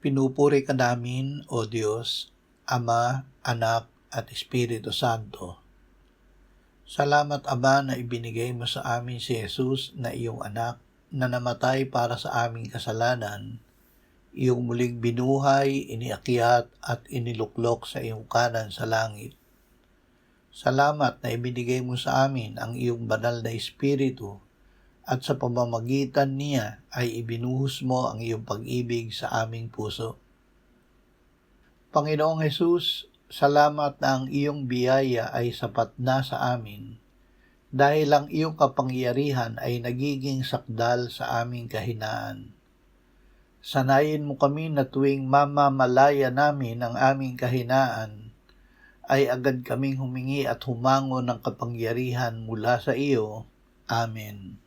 Pinupuri ka namin, O Diyos, Ama, Anak, at Espiritu Santo. Salamat, Ama, na ibinigay mo sa amin si Jesus na iyong anak na namatay para sa aming kasalanan, iyong muling binuhay, iniakyat at iniluklok sa iyong kanan sa langit. Salamat na ibinigay mo sa amin ang iyong banal na Espiritu at sa pamamagitan niya ay ibinuhos mo ang iyong pag-ibig sa aming puso. Panginoong Jesus, salamat na ang iyong biyaya ay sapat na sa amin dahil ang iyong kapangyarihan ay nagiging sakdal sa aming kahinaan. Sanayin mo kami na tuwing mamamalaya namin ang aming kahinaan, ay agad kaming humingi at humango ng kapangyarihan mula sa iyo. Amen.